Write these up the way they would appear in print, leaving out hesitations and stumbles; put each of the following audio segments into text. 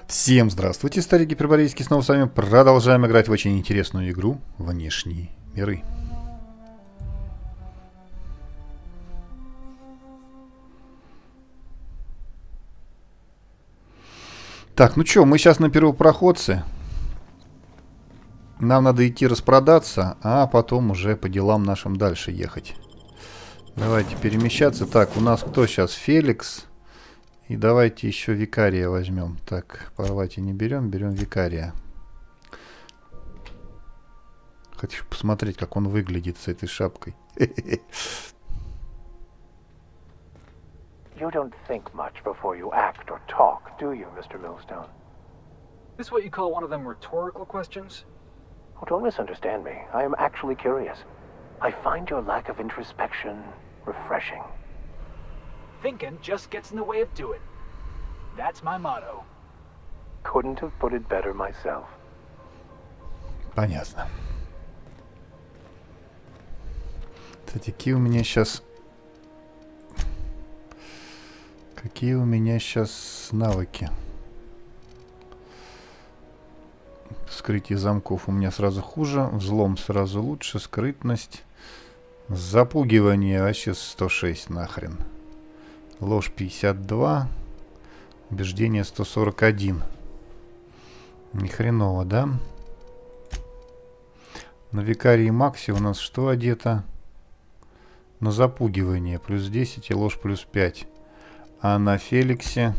Всем здравствуйте, старик гиперборейский, снова с вами продолжаем играть в очень интересную игру «Внешние миры». Так, ну чё, мы сейчас на первопроходце. Нам надо идти распродаться, а потом уже по делам нашим дальше ехать. Давайте перемещаться. Так, у нас кто сейчас? Феликс. И давайте еще викария возьмем. Так, порвать и не берем, берем викария. Хочу посмотреть, как он выглядит с этой шапкой. You don't think much before you act or talk, do you, Mr. Millstone? This what you call one of them rhetorical questions? Oh, don't misunderstand me. I am actually curious. I find your lack of introspection refreshing. Thinking just gets in the way of doing. That's my motto. Couldn't have put it better myself. Понятно. Кстати, какие у меня сейчас навыки? Вскрытие замков у меня сразу хуже, взлом сразу лучше, скрытность, запугивание вообще 106 нахрен, ложь 52, убеждение 141. Ни хреново, да? На викарии Макси у нас что одето? На запугивание плюс 10 и ложь плюс 5. А на Феликсе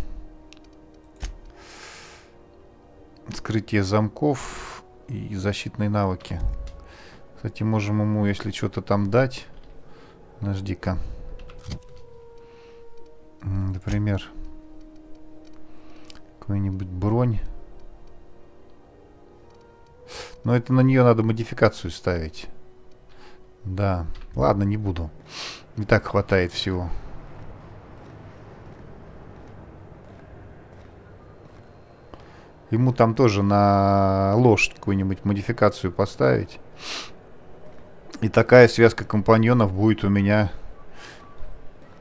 скрытие замков и защитные навыки. Кстати, можем ему, если что-то там дать. Подожди-ка. Например, какую-нибудь бронь. Но это на нее надо модификацию ставить. Да. Ладно, не буду. И так хватает всего. Ему там тоже на ложь какую-нибудь модификацию поставить. И такая связка компаньонов будет у меня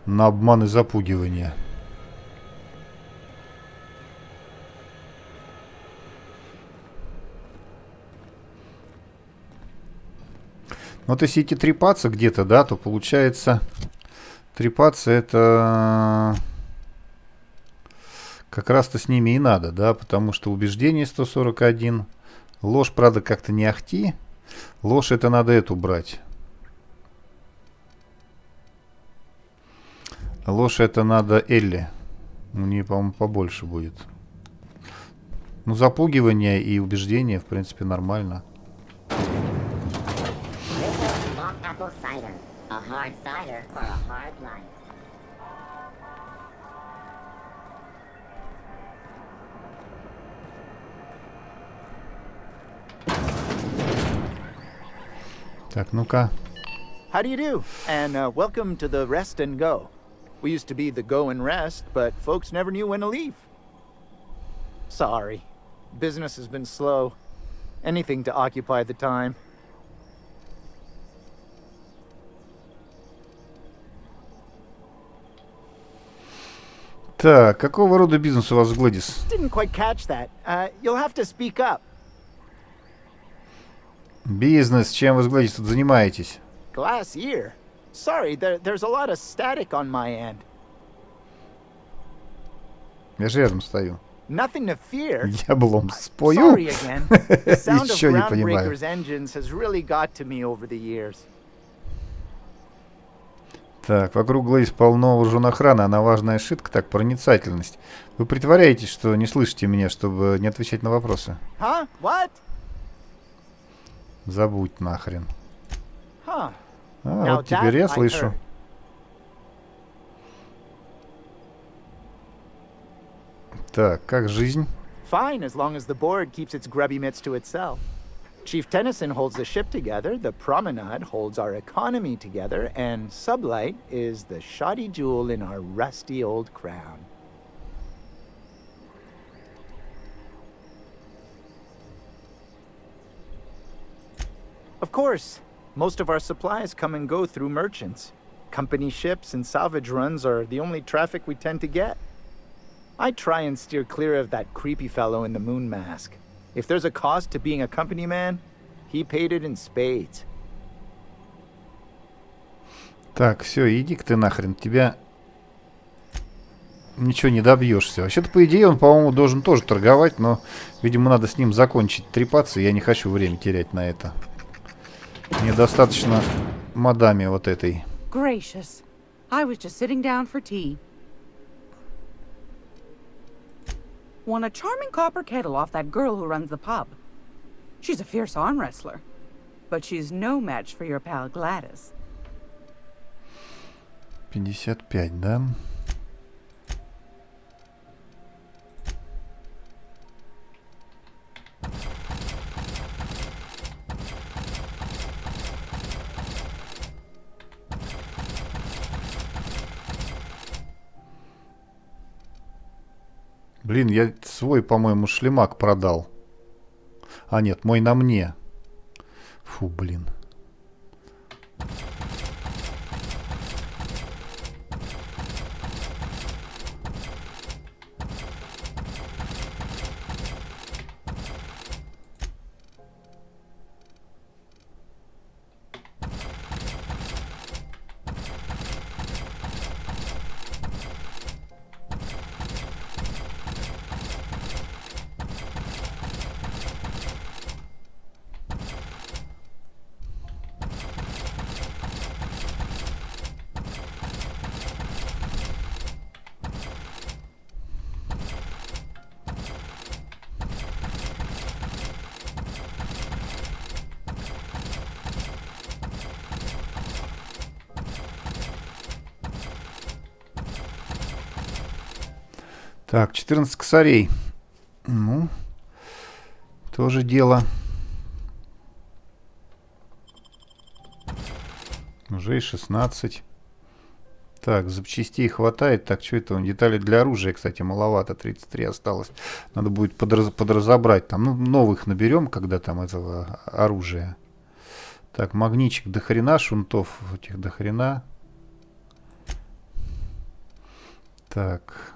на обман и запугивание. Вот если идти трепаться где-то, да, то получается... Трепаться это... Как раз-то с ними и надо, да, потому что убеждение 141. Ложь, правда, как-то не ахти. Ложь это надо эту брать. Ложь это надо Элли. У нее, по-моему, побольше будет. Ну, запугивание и убеждение, в принципе, нормально. Так, ну-ка. How do you do? And welcome to the Rest and Go. We used to be the Go and Rest, but folks never knew when to leave. Sorry. Business has been slow. Anything to occupy the time. Так, какого рода бизнес у вас, Гладис? Didn't quite catch that. You'll have to speak up. Бизнес, чем вы с Гладис тут занимаетесь? Glass ear. Sorry, there's a lot of static on my end. Я же рядом стою. Nothing to fear. Я блом спою. Sorry again. The sound of Еще не понимаю. Groundbreaker's engines has really got to me over the years. Так, вокруг Глэйс полно вооруженной охраны, она важная шитка, так, проницательность. Вы притворяетесь, что не слышите меня, чтобы не отвечать на вопросы? Huh? What? Забудь нахрен. Huh. А, вот теперь я слышу. Так, как жизнь? Fine, as long as the board keeps its grubby mitts to itself. Chief Tennyson holds the ship together, the Promenade holds our economy together, and Sublight is the shoddy jewel in our rusty old crown. Of course, most of our supplies come and go through merchants. Company ships and salvage runs are the only traffic we tend to get. I try and steer clear of that creepy fellow in the moon mask. If there's a cost to being a company man, he paid it in spades. Так, все, иди-ка ты нахрен, тебя ничего не добьешься. Вообще-то, по идее, он, по-моему, должен тоже торговать, но, видимо, надо с ним закончить трепаться, я не хочу время терять на это. Мне достаточно мадаме вот этой. Gracious. I was just sitting down for tea. Won a charming copper kettle off that girl who runs the pub. She's a fierce arm wrestler, but she's no match for your pal Gladys. 55, да? Блин, я свой, по-моему, шлемак продал. А нет, мой на мне. Фу, блин. Так, 14 косарей. Ну, тоже дело. Уже и 16. Так, запчастей хватает. Так, что это? Детали для оружия, кстати, маловато. 33 осталось. Надо будет подразобрать. Там, ну, новых наберем, когда там этого оружия. Так, магничек до хрена, шунтов этих до хрена. Так.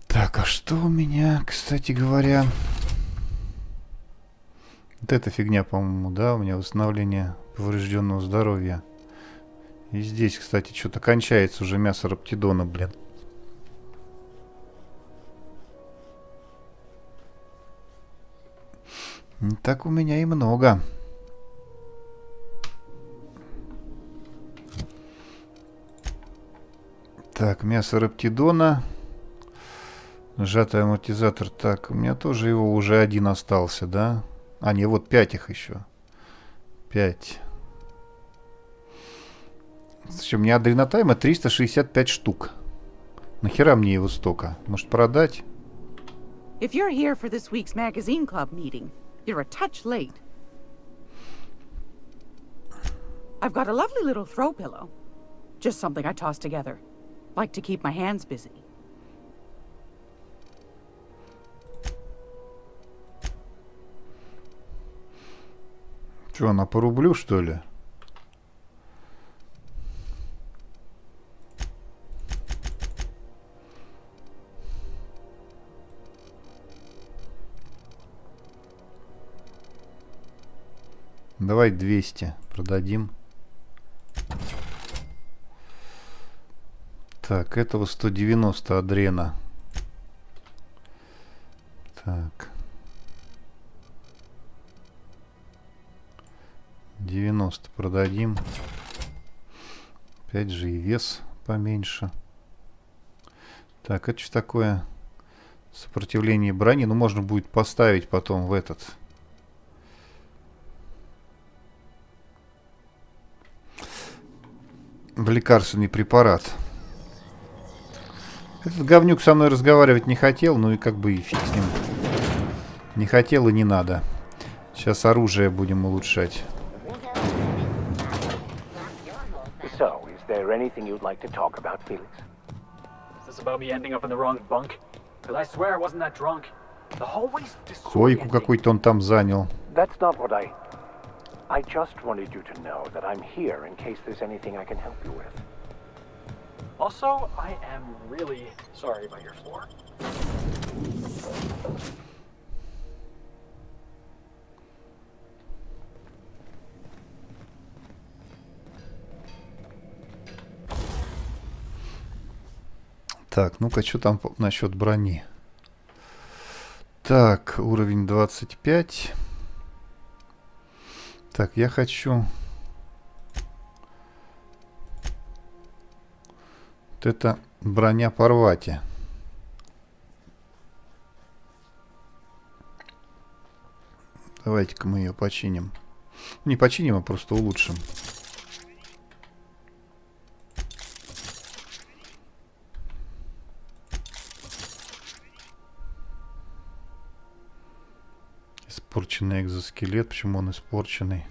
Так, а что у меня, кстати говоря... Вот эта фигня, по-моему, да, у меня восстановление поврежденного здоровья. И здесь, кстати, что-то кончается уже мясо раптидона, блин. Не так у меня и много. Так, мясо раптидона. Сжатый амортизатор. Так, у меня тоже его уже один остался, да? А, не, вот 5 их еще. 5. Слушай, у меня адренотайма 365 штук. Нахера мне его столько? Может, продать? If you're here for this week's magazine club meeting, you're a touch late. I've got a lovely little throw pillow. Just something I tossed together. Like to keep my hands busy. Что, она по рублю, что ли? Давай 200 продадим. Так, этого 190 адрена. Так. 90 продадим. Опять же и вес поменьше. Так, это что такое? Сопротивление брони. Ну, можно будет поставить потом в этот. В лекарственный препарат. Этот говнюк со мной разговаривать не хотел, ну и как бы и фиг с ним. Не хотел и не надо. Сейчас оружие будем улучшать. So, is there anything you'd like to talk about, Felix? Is this about me ending up in the wrong bunk? Because I swear I wasn't that drunk. The hallway's Койку disorienting. какой-то он там занял. That's not what I just wanted you to know that I'm here in case there's anything I can help you with. Also, I am really sorry about your floor. Так, ну-ка, что там насчет брони? Так, уровень 25. Так, я хочу... Вот это броня порвати. Давайте-ка мы ее починим. Не починим, а просто улучшим. Испорченный экзоскелет. Почему он испорченный?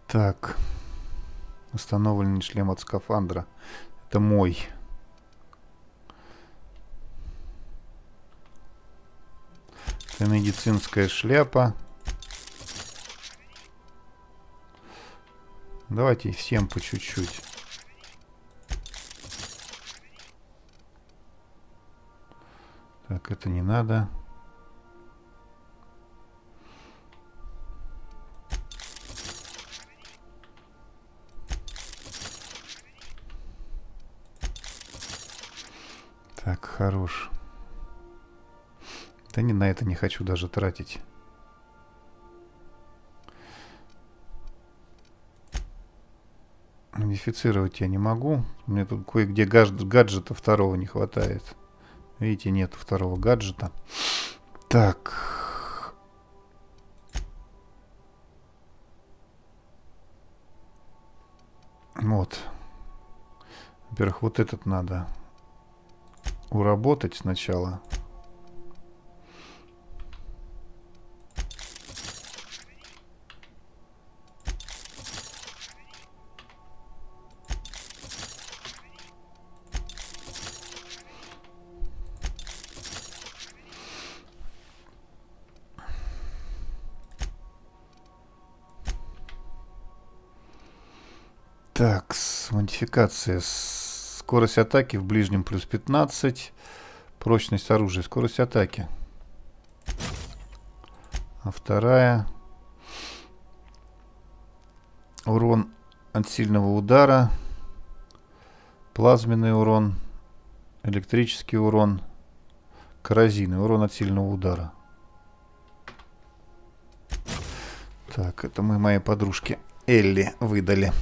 Так. Установленный шлем от скафандра. Это мой. Это медицинская шляпа. Давайте всем по чуть-чуть. Так, это не надо. Так, хорош. Да не, на это не хочу даже тратить. Модифицировать я не могу. Мне тут кое-где гаджета второго не хватает. Видите, нет второго гаджета. Так. Вот. Во-первых, вот этот надо уработать сначала. Так, модификация. Скорость атаки в ближнем плюс 15. Прочность оружия. Скорость атаки. А вторая. Урон от сильного удара. Плазменный урон. Электрический урон. Коррозийный урон от сильного удара. Так, это мы моей подружке Элли выдали.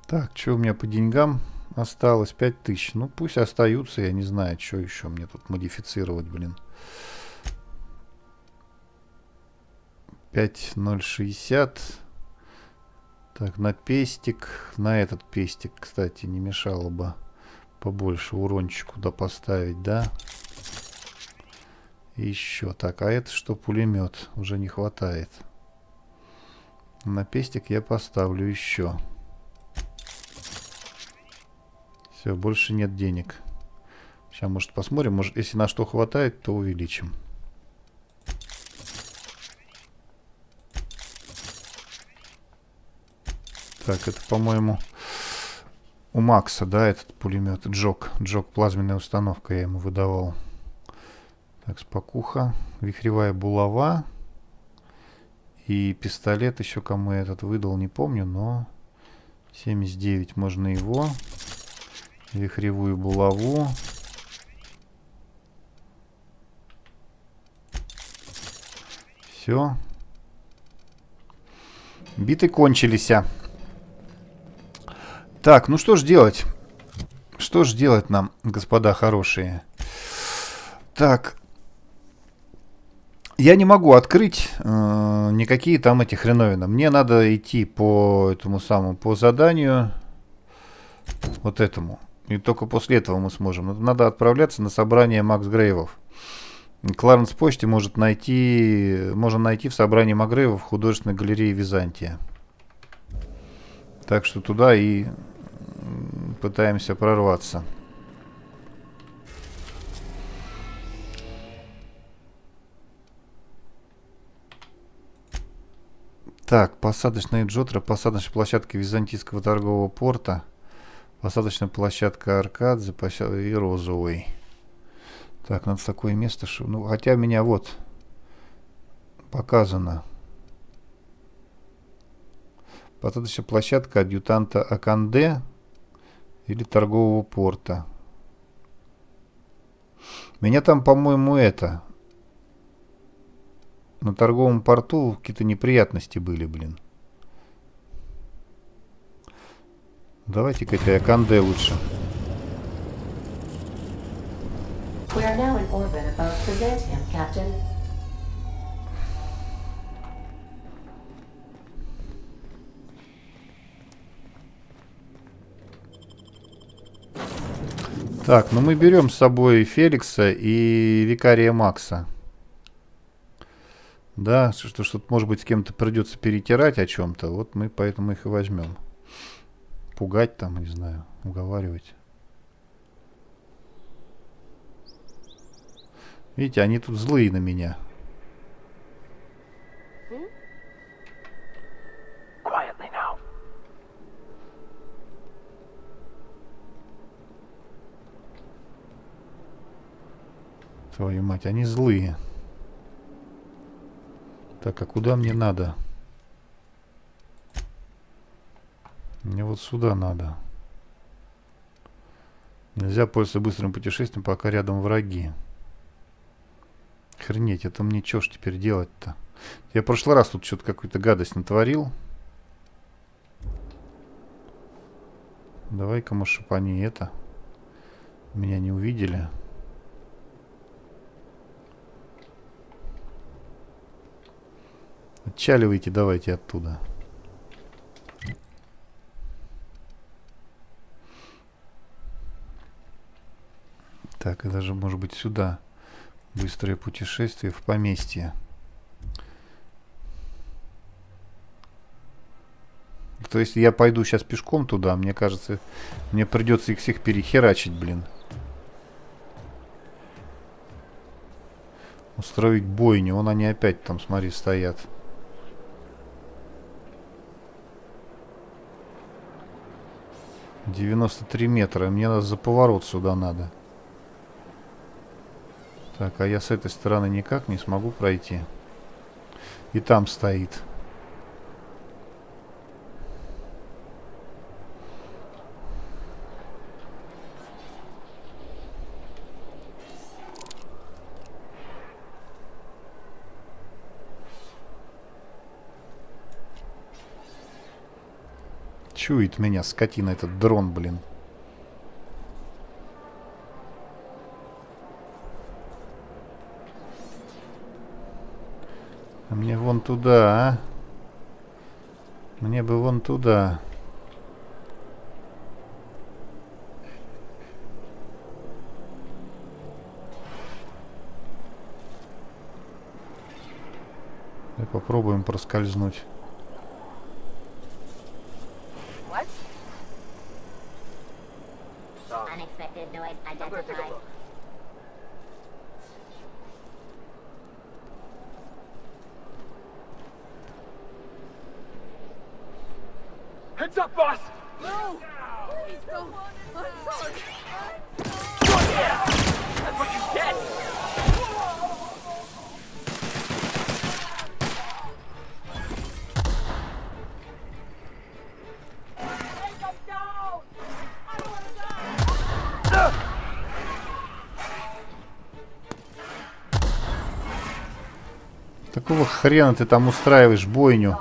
Так, что у меня по деньгам осталось? 5000. Ну, пусть остаются. Я не знаю, что еще мне тут модифицировать, блин. 5060. Так, на пестик. На этот пестик, кстати, не мешало бы побольше урончику да поставить, да? И еще. Так, а это что? Пулемет. Уже не хватает. На пестик я поставлю еще. Все, больше нет денег. Сейчас, может, посмотрим. Может, если на что хватает, то увеличим. Так, это, по-моему, у Макса, да, этот пулемет. Джок. Джок, плазменная установка я ему выдавал. Так, спокуха. Вихревая булава. И пистолет еще кому я этот выдал, не помню, но 79 можно его. Вихревую булаву. Все. Биты кончились. Так, ну что ж делать? Что ж делать нам, господа хорошие? Так. Я не могу открыть никакие там эти хреновины. Мне надо идти по этому самому, по заданию. Вот этому. И только после этого мы сможем. Надо отправляться на собрание Макс Грейвов. КЛАРЕНС почте можно найти в собрании Макгрейвов в художественной галерее Византия. Так что туда и пытаемся прорваться. Так, посадочная Джотра, посадочная площадка Византийского торгового порта, посадочная площадка Аркадзе и Розовый. Так, надо такое место, что... Ну, хотя меня вот показано. Посадочная площадка адъютанта Аканде или торгового порта. Меня там, по-моему, это... На торговом порту какие-то неприятности были, блин. Давайте-ка этой Аканде лучше. We are now in orbit above Byzantium, Captain. Так, ну мы берем с собой Феликса и викария Макса. Да, что-то, может быть, с кем-то придется перетирать о чем-то. Вот мы поэтому их и возьмем. Пугать там, не знаю, уговаривать. Видите, они тут злые на меня. Quietly now. Твою мать, они злые. Так, а куда мне надо? Мне вот сюда надо. Нельзя пользоваться быстрым путешествием, пока рядом враги. Охренеть, это мне что ж теперь делать-то? Я в прошлый раз тут что-то какую-то гадость натворил. Давай-ка, может, чтоб они это... Меня не увидели. Отчаливайте, давайте оттуда. Так, это же может быть сюда. Быстрое путешествие в поместье. То есть я пойду сейчас пешком туда, мне кажется, мне придется их всех перехерачить, блин. Устроить бойню. Вон они опять там, смотри, стоят. «93 метра. Мне надо за поворот сюда надо. Так, а я с этой стороны никак не смогу пройти. И там стоит. Чует меня, скотина, этот дрон, блин. А мне вон туда, а? Мне бы вон туда. Давай попробуем проскользнуть. Unexpected noise I'm gonna take a identified. look. Heads up, boss! No! Please don't. I'm sorry. That's what you get! Какого хрена ты там устраиваешь бойню?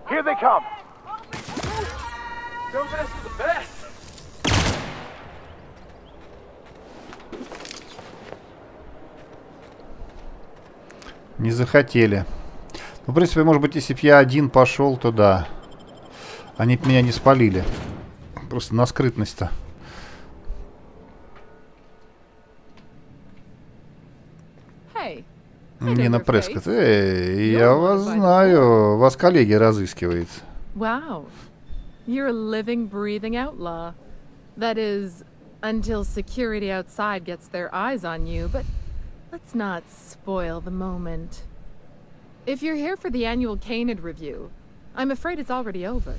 Here they come! Go best for the best. Не захотели. Ну, в принципе, может быть, если бы я один пошел, то да. Они бы меня не спалили. Просто на скрытность-то. Hey, Нина Прескотт. Эй, я вас знаю. Вас коллеги разыскивают. wow. You're a living, breathing outlaw. That is, until security outside gets their eyes on you, but let's not spoil the moment. If you're here for the annual Canid review, I'm afraid it's already over.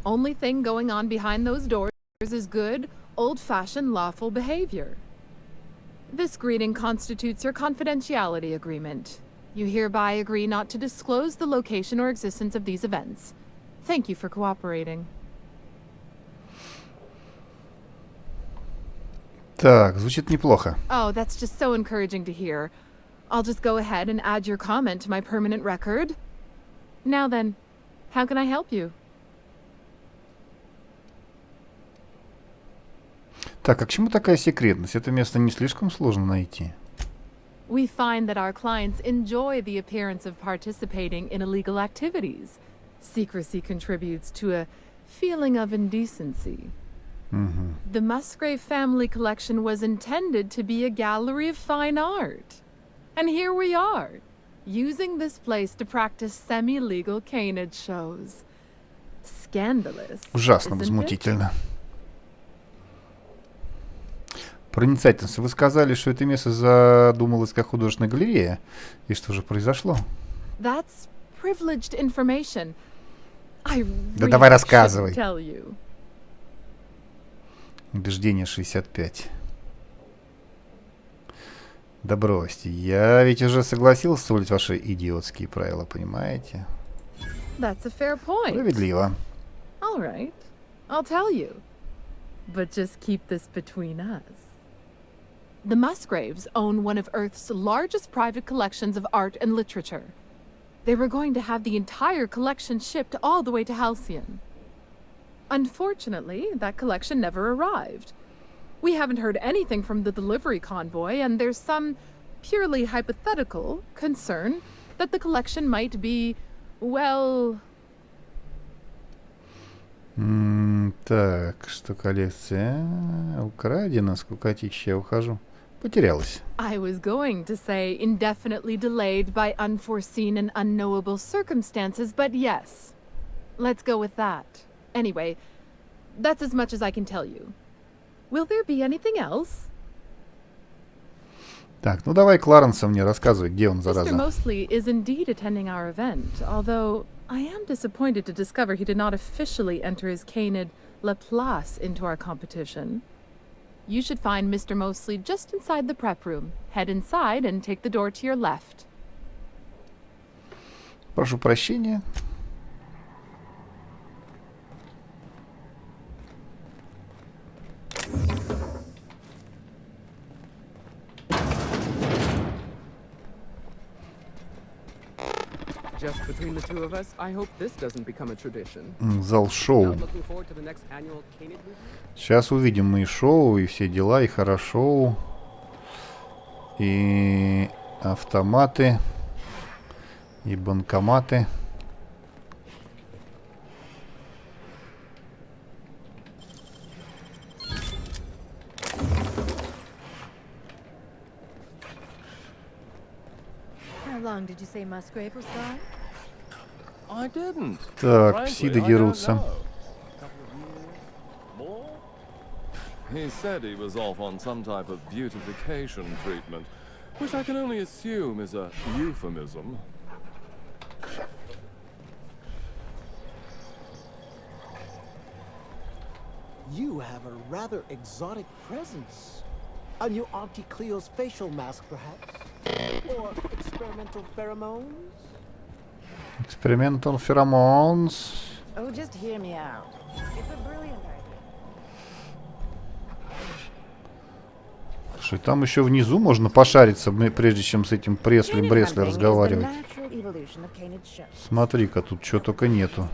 Only thing going on behind those doors is good, old-fashioned lawful behavior. This greeting constitutes your confidentiality agreement. You hereby agree not to disclose the location or existence of these events. Thank you for cooperating. Так, звучит неплохо. Oh, that's just so encouraging to hear. I'll just go ahead and add your comment to my permanent record. Now then, how can I help you? Так, а к чему такая секретность? Это место не слишком сложно найти. We find that our clients enjoy the appearance of participating in illegal activities. Secrecy contributes to a feeling of indecency. The Musgrave family collection was intended to be a gallery of fine art. And here we are, using this place to practice semi-legal canid shows. Scandalous. Ужасно isn't it? возмутительно. Проницательность. Вы сказали, что это место задумалось как художественная галерея. И что же произошло? That's privileged information. I Да really давай shouldn't рассказывай. tell you. Убеждение 65. Да бросьте. Я ведь уже согласился соблюдать ваши идиотские правила, понимаете? That's a fair point. Справедливо. All right, I'll tell you. But just keep this between us. The Musgraves own one of Earth's largest private collections of art and literature. They were going to have the entire collection shipped all the way to Halcyon. Unfortunately, that collection never arrived. We haven't heard anything from the delivery convoy, and there's some purely hypothetical concern that the collection might be, well... Так, что коллекция украдена, скукотища, я ухожу. Потерялась. I was going to say indefinitely delayed by unforeseen and unknowable circumstances, but yes. Let's go with that. Anyway, that's as much as I can tell you. Will there be anything else? Так, ну давай Кларенса мне рассказывай, где он, Mr. зараза. Mosley is indeed attending our event, although I am disappointed to discover he did not officially enter his canid Laplace into our competition. You should find Mr. Mosley just inside the prep room. Head inside and take the door to your left. Прошу прощения. Just between the two of us, I hope this doesn't become a tradition. Зал шоу. Not looking forward to the next annual Canid review? Сейчас увидим мы и шоу, и все дела, и хорошо. И автоматы, и банкоматы. long did you say Musgrave was gone? I didn't. Так, Frankly, псиды I don't дерутся. know. Couple of years? More? He said he was off on some type of beautification treatment, which I can only assume is a euphemism. You have a rather exotic presence. A new Auntie Cleo's facial mask, perhaps? Or experimental pheromones? Experimental pheromones. Oh, just hear me out. It's a brilliant idea. Слушай, там еще внизу можно пошариться, прежде чем с этим Пресли разговаривать. Смотри-ка, тут чего только нету.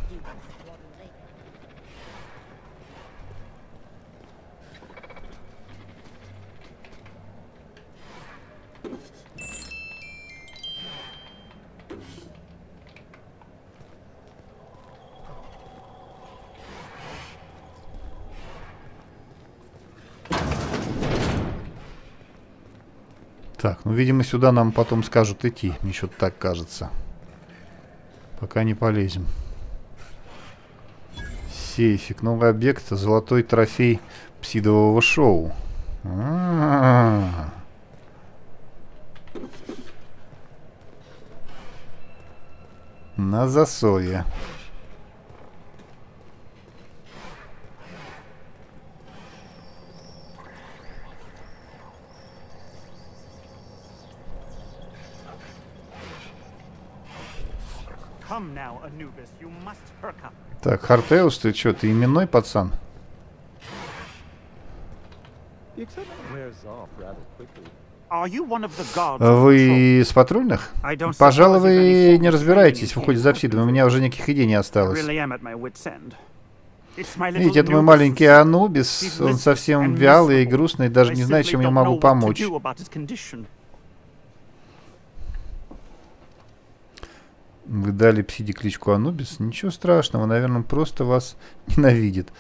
Так, ну, видимо, сюда нам потом скажут идти. Мне что-то так кажется. Пока не полезем. Сейфик. Новый объект. Золотой трофей псидового шоу. На засове. Так, Хартеус, ты что, ты именной пацан? Вы с патрульных? Пожалуй, вы не разбираетесь в уходе за Обсидом, у меня уже никаких идей не осталось. Видите, это мой маленький Анубис, он совсем вялый и грустный, даже не знает, чем я могу помочь. Вы дали Псиде кличку Анубис? Ничего страшного, наверное, он просто вас ненавидит.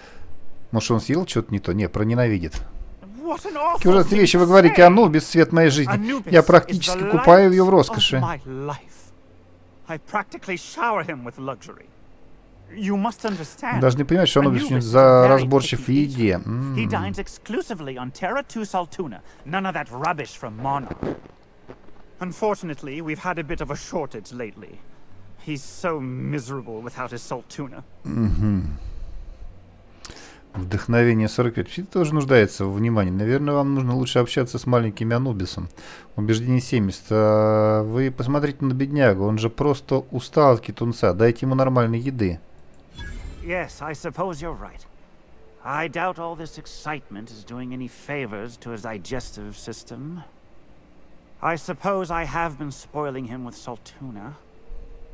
Может, он съел что-то не то? Не, проненавидит. Какие ужасные вещи вы говорите, Анубис, свет моей жизни. Я практически купаю ее в роскоши. Должны понимать, что Анубис очень разборчив в еде. He's so miserable without his salt tuna. Вдохновение 45. Псид тоже нуждается в внимании. Наверное, вам нужно лучше общаться с маленьким Анубисом. Убеждение 70. Вы посмотрите на беднягу. Он же просто устал от китунца. Дайте ему нормальной еды. Yes, I suppose you're right. I doubt all this excitement is doing any favors to his digestive system. I suppose I have been spoiling him with salt tuna.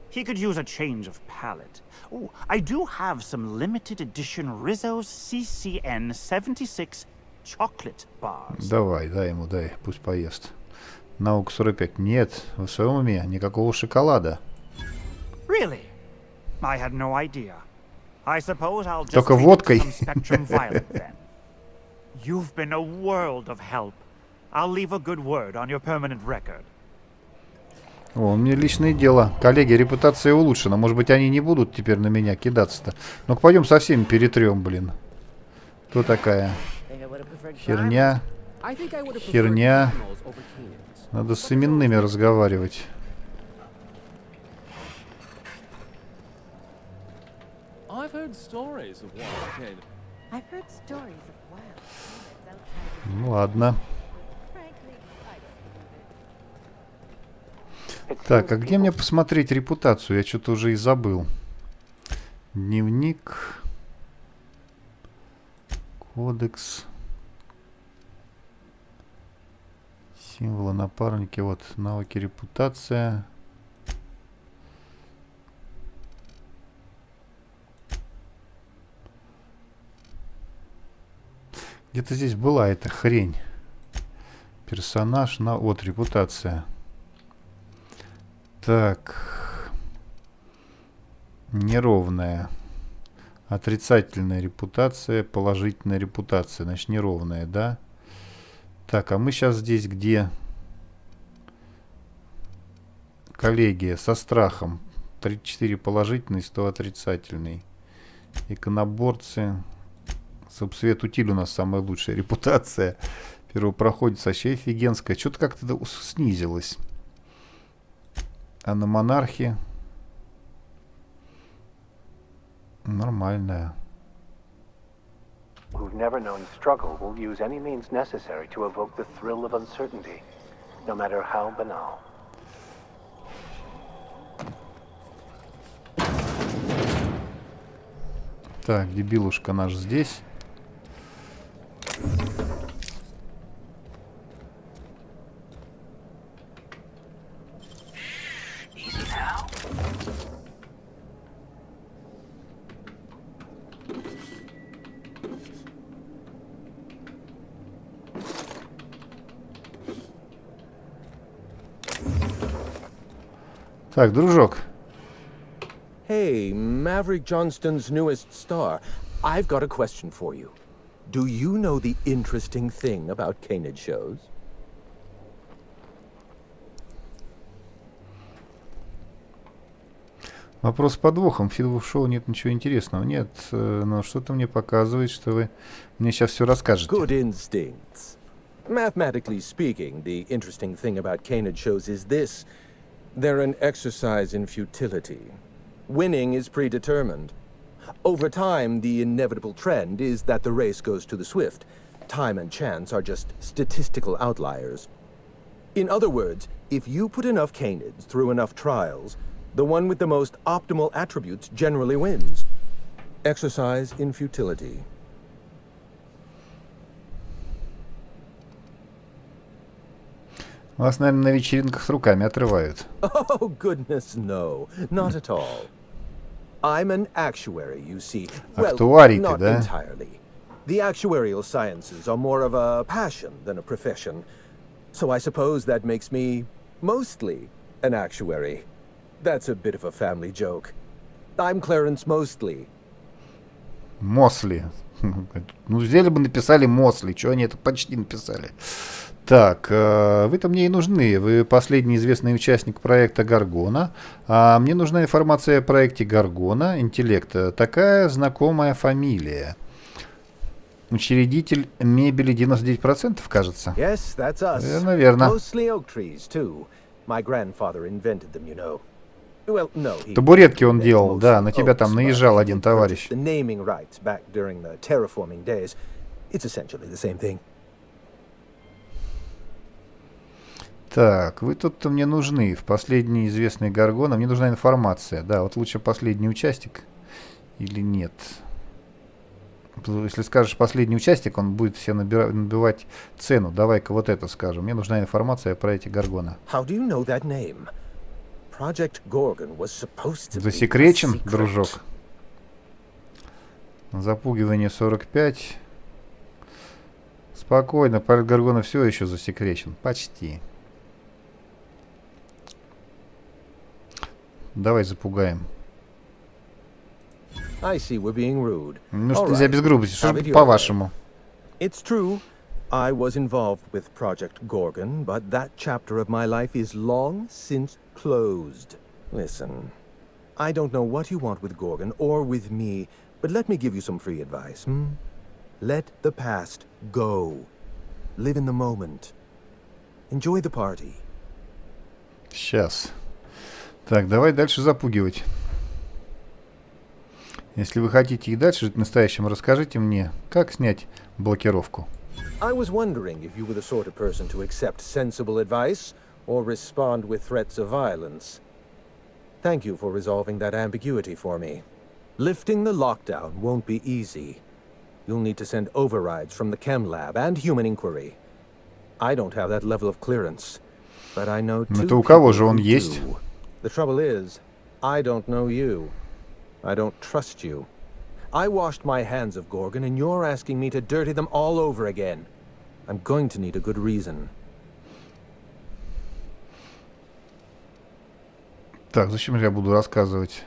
He could use a change of palate. Oh, I do have some limited edition Rizzo's CCN 76 chocolate bars. Давай, дай ему, дай, пусть поест. Наука 45. Нет, в своем уме никакого шоколада. Really? I had no idea. I suppose I'll just только водкой. Some Spectrum Violet then. You've been a world of help. I'll leave a good word on your permanent record. О, мне личное дело. Коллеги, репутация улучшена. Может быть, они не будут теперь на меня кидаться-то. Ну-ка, пойдем со всеми перетрем, блин. Кто такая? Херня. Херня. Надо с именными разговаривать. Ну ладно. Так, а где мне посмотреть репутацию? Я что-то уже и забыл. Дневник. Кодекс. Символы, напарники. Вот, навыки, репутация. Где-то здесь была эта хрень. Персонаж на... Вот, репутация. Так. Неровная. Отрицательная репутация, положительная репутация. Значит, неровная, да? Так, а мы сейчас здесь где? Коллегия со страхом. 34 положительный, 100 отрицательный. Иконоборцы. Субсвет утиль у нас самая лучшая репутация. Первопроходец вообще офигенская. Что-то как-то снизилось. А на монархе нормальная. Who've never known struggle will use any means necessary to evoke the thrill of uncertainty, no matter how banal. Так, дебилушка наш здесь. Так, дружок. Hey, Maverick Johnston's newest star. I've got a question for you. Do you know the interesting thing about Canid shows? Вопрос с подвохом. В фильмах шоу нет ничего интересного. Нет, но что-то мне показывает, что вы мне сейчас все расскажете. Good instincts. Mathematically speaking, the interesting thing about Canid shows is this. They're an exercise in futility. Winning is predetermined. Over time, the inevitable trend is that the race goes to the swift. Time and chance are just statistical outliers. In other words, if you put enough canids through enough trials, the one with the most optimal attributes generally wins. Exercise in futility. Вас, наверное, на вечеринках с руками отрывают. Oh, goodness, no. Not at all. I'm an actuary, you see. Well, not entirely. The actuarial sciences are more of a passion than a profession. So I suppose that makes me mostly an actuary. That's a bit of a family joke. I'm Clarence Mostly. Мосли. Ну, взяли бы написали Мосли. Чего они это почти написали? Так, вы-то мне и нужны. Вы последний известный участник проекта Гаргона. А мне нужна информация о проекте Гаргона. Интеллект. Такая знакомая фамилия. Учредитель мебели 99%, кажется. Yes, that's us. Верно. Mostly oak trees, too. My grandfather invented them, you know. Well, no, Табуретки он делал, да, на тебя там наезжал один товарищ. The naming rights back during the terraforming days. It's essentially the same thing. Так, вы тут-то мне нужны. В последний известный Гаргона мне нужна информация. Да, вот лучше последний участник или нет. Если скажешь последний участник, он будет все набивать цену. Давай-ка вот это скажем. Мне нужна информация про эти Гаргона. Засекречен, дружок. Запугивание 45. Спокойно, проект Гаргона все еще засекречен. Почти. Давай запугаем. Ну, нельзя без грубости. Что же по-вашему? It's true. I was involved with Project Gorgon, but that chapter of my life is long since closed. Listen, I don't know what you want with Gorgon or with me, but let me give you some free advice. Let the past go. Live in the moment. Enjoy the party. Сейчас. Так, давай дальше запугивать. Если вы хотите и дальше жить в настоящем, расскажите мне, как снять блокировку. I was wondering if you were the sort of person to accept sensible advice or respond with threats of violence. Thank you for resolving that ambiguity for me. Lifting the lockdown won't be easy. You'll need to send overrides from the chem lab and human inquiry. I don't have that level of clearance, but I know two Это у кого же он есть? The trouble is, I don't know you. I don't trust you. I washed my hands of Gorgon, and you're asking me to dirty them all over again. I'm going to need a good reason. Так, зачем же я буду рассказывать,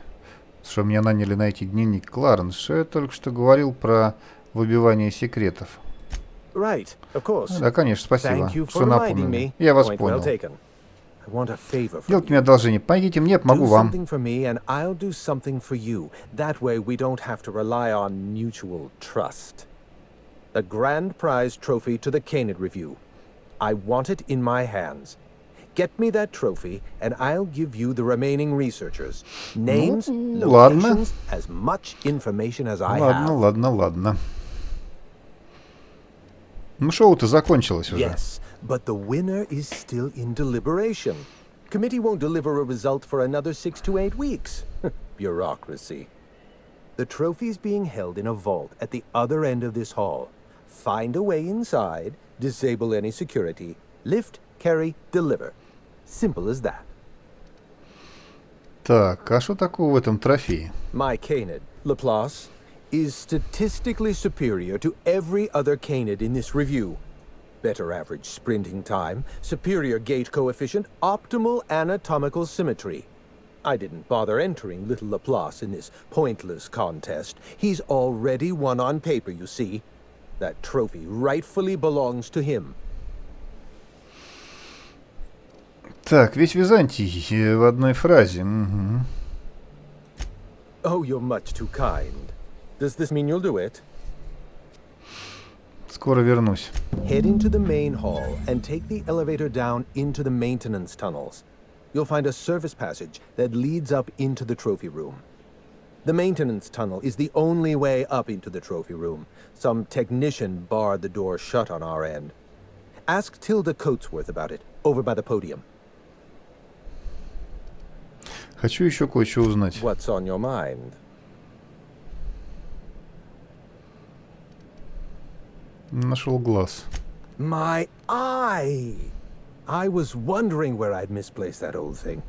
что меня наняли найти дневник Кларенс? Что я только что говорил про выбивание секретов. Right, of course. Да, конечно, спасибо, что напомнили. Я вас понял. I want a favor from Делайте you. мне одолжение. Помогите мне, помогу Do вам. something for me, and I'll do something for you. That way we don't have to rely on mutual trust. The grand prize trophy to the Canid Review. I want it in my hands. Get me that trophy, and I'll give you the remaining researchers. Names, locations, as much information as I have. Ладно. Ну, шоу-то закончилось уже. Yes, but the winner is still in deliberation. Committee won't deliver a result for another 6 to 8 weeks. Bureaucracy. The trophy's being held in a vault at the other end of this hall. Find a way inside, disable any security, lift, carry, deliver. Simple as that. Так, а что такого в этом трофее? My Canid, Laplace, is statistically superior to every other Canid in this review. Better average sprinting time, superior gait coefficient, optimal anatomical symmetry. I didn't bother entering little Laplace in this pointless contest. He's already won on paper, you see. That trophy rightfully belongs to him. Так, весь Византий в одной фразе. Угу. Oh, you're much too kind. Does this mean you'll do it? Скоро вернусь. Head into the main hall and take the elevator down into the maintenance tunnels. You'll find a service passage that leads up into the trophy room. The maintenance tunnel is the only way up into the trophy room. Some technician barred the door shut on our end. Ask Tilda Coatsworth about it, over by the podium. Хочу еще кое-что узнать. What's on your mind? Нашел глаз. My eye! I was wondering where I'd misplaced that old thing.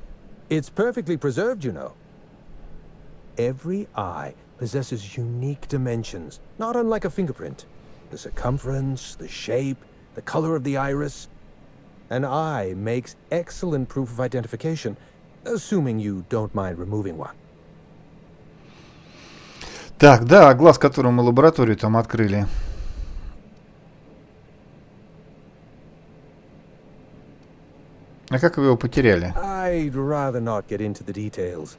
It's perfectly preserved, you know. Every eye possesses unique dimensions, not unlike a fingerprint. The circumference, the shape, the color of the iris. An eye makes excellent proof of identification, assuming you don't mind removing one. Так, да, глаз, который мы лабораторию там открыли. А как вы его потеряли? I'd rather not get into the details.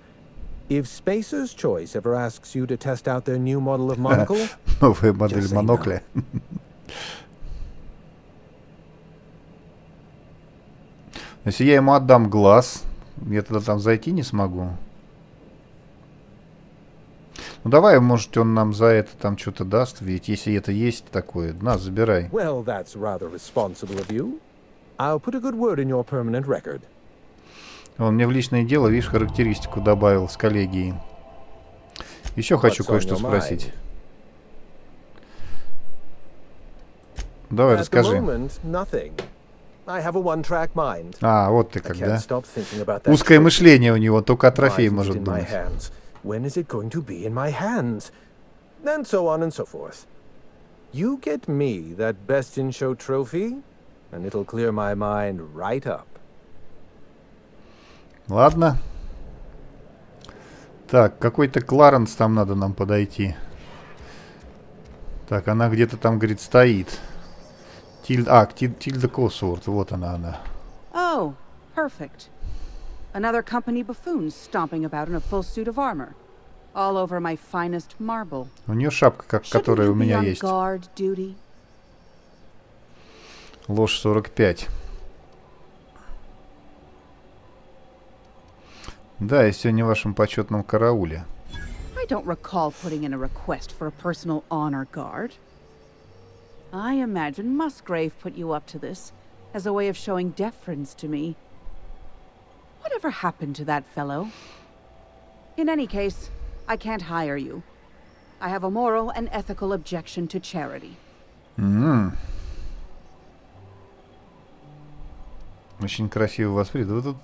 If Spacer's Choice ever asks you to test out their new model of monocle, новая модель монокля. Если я ему отдам глаз, я тогда там зайти не смогу. Ну давай, может, он нам за это там что-то даст, ведь если это есть такое, на, забирай. Well, that's rather responsible of you. I'll put a good word in your permanent record. Он мне в личное дело, видишь, характеристику добавил с коллегией. Еще хочу кое-что спросить. Давай, расскажи. А, вот ты как, да? Узкое мышление у него, только о трофее может думать. When is it going to be in my hands? And so on and so forth. You get me that Best in Show trophy, and it'll clear my mind right up. Ладно. Так, какой-то КЛАРЕНС там надо нам подойти. Так, она где-то там, говорит, стоит. Тильда Косуорт, вот она. Oh, perfect. Another company buffoon stomping about in a full suit of armor. All over my finest marble. У нее шапка, как которая у меня есть. Ложь 45. Да, я сегодня в вашем почетном карауле. I don't recall putting in a request for a personal honor guard. I imagine Musgrave put you up to this as a way of showing deference to me. Whatever happened to that fellow? In any case, I can't hire you. I have a moral and ethical objection to charity. Очень красиво воспринято. Вы тут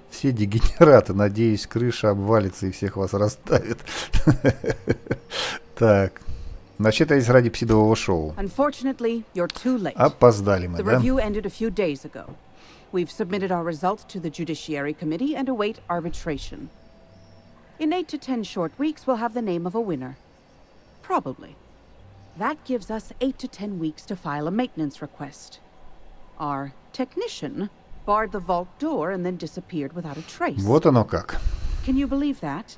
все дегенераты. Надеюсь, крыша обвалится и всех вас расставит. Так. Начитались ради псидового шоу. Unfortunately, you're too late. Опоздали мы, да? The review ended a few days ago. We've submitted our results to the Judiciary Committee and await arbitration. In 8 to 10 short weeks, we'll have the name of a winner. Probably. That gives us 8 to 10 weeks to file a maintenance request. Our technician barred the vault door and then disappeared without a trace. Вот оно как. Can you believe that?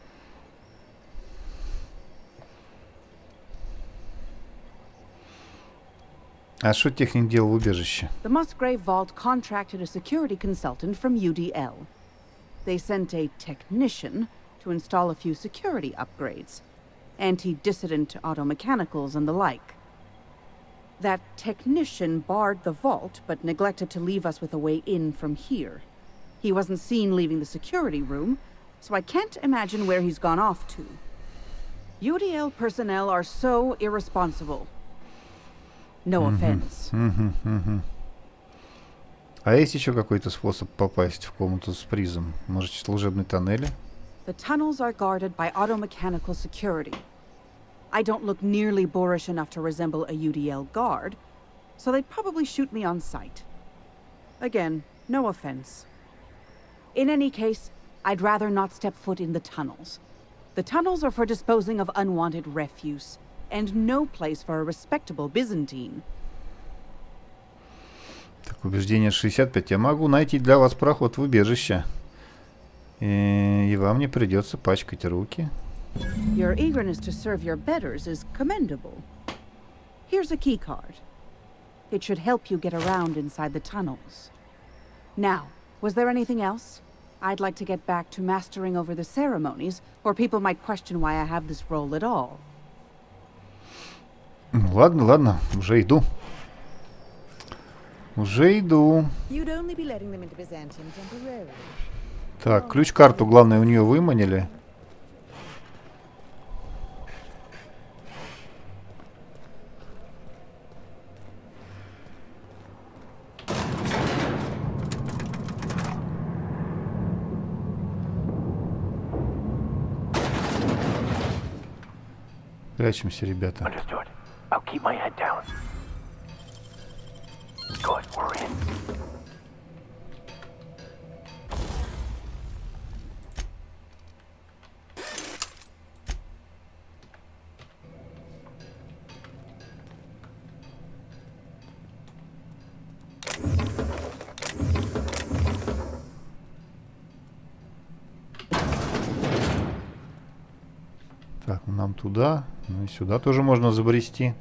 А что техник делал в убежище? The Musgrave Vault contracted a security consultant from UDL. They sent a technician to install a few security upgrades, anti-dissident automechanicals and the like. That technician barred the vault, but neglected to leave us with a way in from here. He wasn't seen leaving the security room, so I can't imagine where he's gone off to. UDL personnel are so irresponsible. No offense. А есть еще какой-то способ попасть в комнату с призом? Может, служебные тоннели? The tunnels are guarded by automechanical security. I don't look nearly boorish enough to resemble a UDL guard, so they'd probably shoot me on sight. Again, no offense. In any case, I'd rather not step foot in the tunnels. The tunnels are for disposing of unwanted refuse, and no place for a respectable Byzantine. Так, убеждение 65. Я могу найти для вас проход в убежище. И вам не придется пачкать руки. Your eagerness to serve your betters is commendable. Here's a key card. It should help you get around inside the tunnels. Now, was there anything else? I'd like to get back to mastering over the ceremonies, or people might question why I have this role at all. Ладно, ладно, уже иду. Уже иду. You'd only be letting them into Byzantium temporarily. Так, ключ-карту, главное, у нее выманили. Прячемся, ребята. Understood. I'll keep my head down. Good, we're in. Так, нам туда. Ну и сюда тоже можно забрести.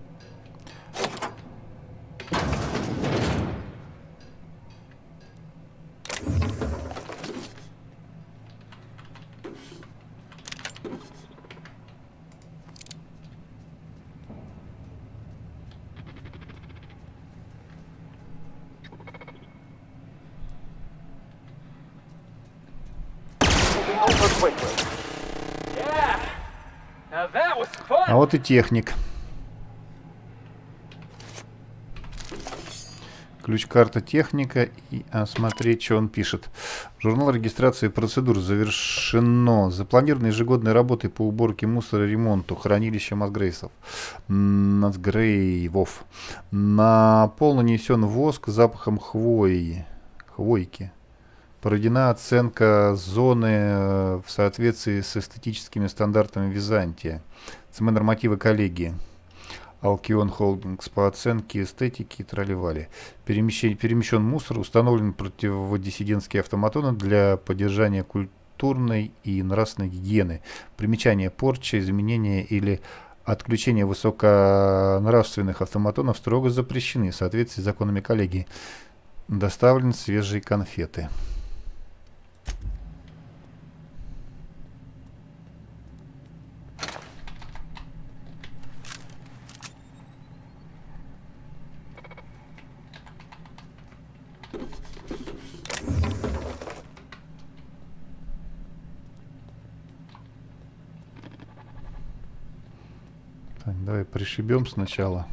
А вот и техник. Ключ-карта техника. И смотреть, что он пишет. Журнал регистрации процедур завершено. Запланированы ежегодные работы по уборке мусора и ремонту хранилища Масгрейвов. На пол нанесен воск с запахом хвойки. Проведена оценка зоны в соответствии с эстетическими стандартами Византия. ЦМ-нормативы коллегии. Алкион Холдингс по оценке эстетики тролливали. Перемещен мусор, установлен противодиссидентские автоматоны для поддержания культурной и нравственной гигиены. Примечание: порча, изменение или отключение высоконравственных автоматонов строго запрещены в соответствии с законами коллегии. Доставлены свежие конфеты. Так, давай пришибем сначала.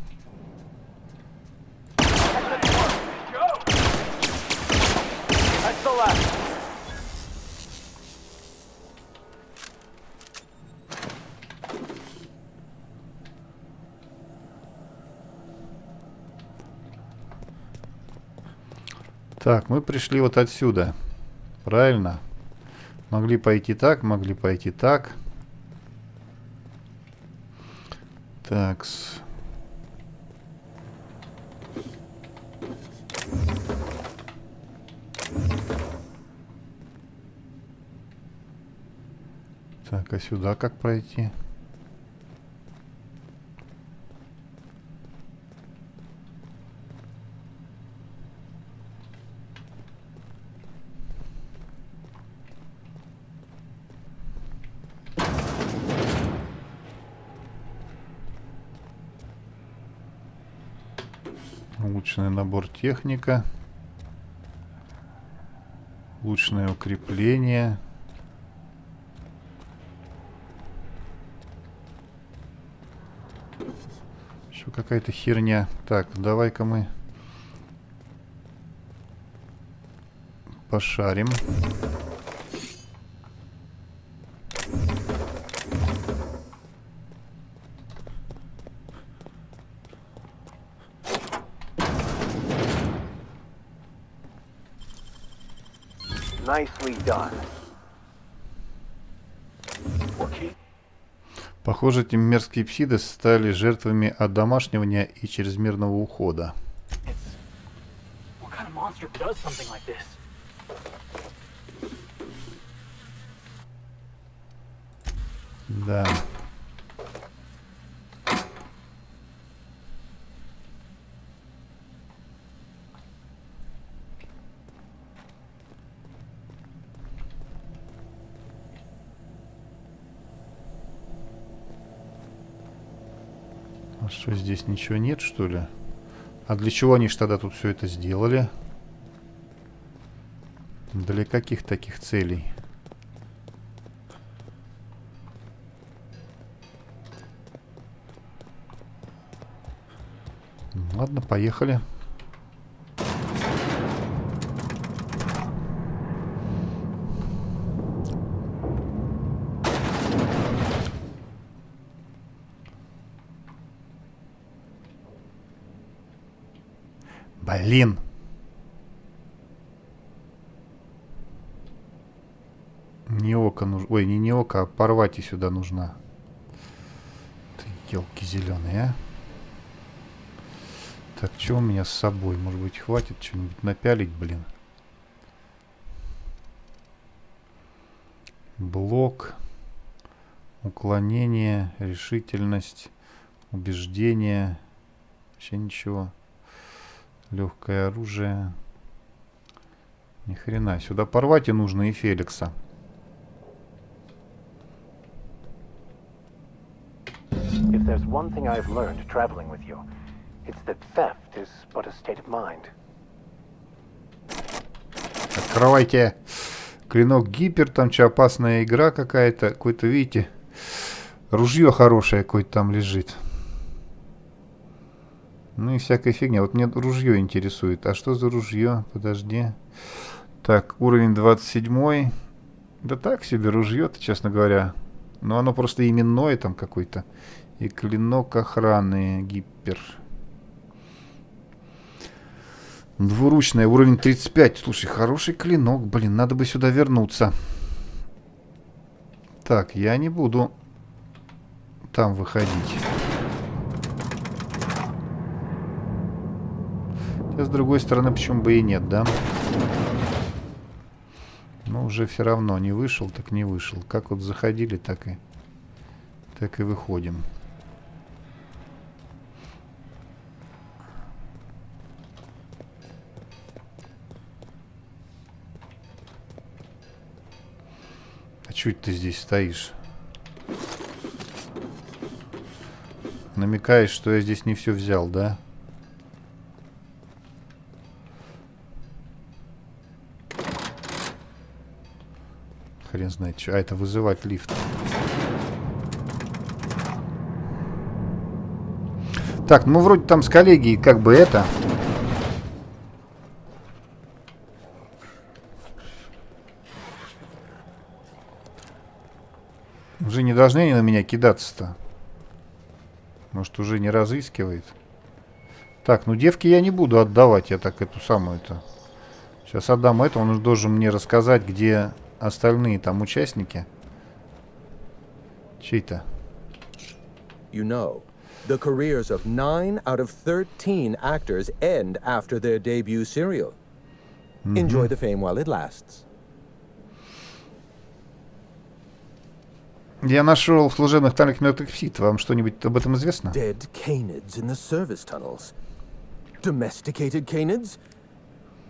Так, мы пришли вот отсюда. Правильно? Могли пойти так, могли пойти так. Такс. Так, а сюда как пройти? Улучшенный набор техника. Улучшенное укрепление. Еще какая-то херня. Так, давай-ка мы пошарим. Nicely done. Похоже, эти мерзкие псиды стали жертвами одомашнивания и чрезмерного ухода. What kind of monster does something like this? Да. А что, здесь ничего нет, что ли? А для чего они ж тогда тут все это сделали? Для каких таких целей? Ладно, поехали. Блин. Не око нужно. Ой, не око, а порвать и сюда нужна. Ты елки зеленые, а? Так, что у меня с собой? Может быть, хватит что-нибудь напялить, блин. Блок. Уклонение, решительность, убеждение. Вообще ничего. Легкое оружие. Ни хрена. Сюда порвать и нужно и Феликса. If there's one thing I've learned traveling with you, it's that theft is but a state of mind. Открывайте. Клинок гипер, там что, опасная игра какая-то. Какой-то, видите, ружье хорошее какое-то там лежит. Ну и всякая фигня. Вот мне ружье интересует. А что за ружье? Подожди. Так, уровень 27. Да так себе ружье-то, честно говоря. Но оно просто именное там какой-то. И клинок охраны гипер. Двуручная, уровень 35. Слушай, хороший клинок. Блин, надо бы сюда вернуться. Так, я не буду там выходить. С другой стороны, почему бы и нет, да? Но уже все равно не вышел, так не вышел. Как вот заходили, так и выходим. А чуть ты здесь стоишь? Намекаешь, что я здесь не все взял, да? Хрен знает, что. А, это вызывать лифт. Так, ну вроде там с коллегией как бы это. Уже не должны они на меня кидаться-то. Может, уже не разыскивает. Так, ну девки я не буду отдавать. Я так эту самую-то. Сейчас отдам это. Он уже должен мне рассказать, где остальные там участники. Чей-то? You know, the careers of 9 out of 13 actors end after their debut serial. Enjoy the fame while it lasts. Я нашел в служебных тайнах мертвых птиц. Вам что-нибудь об этом известно? Dead canids in the service tunnels. Domesticated canids?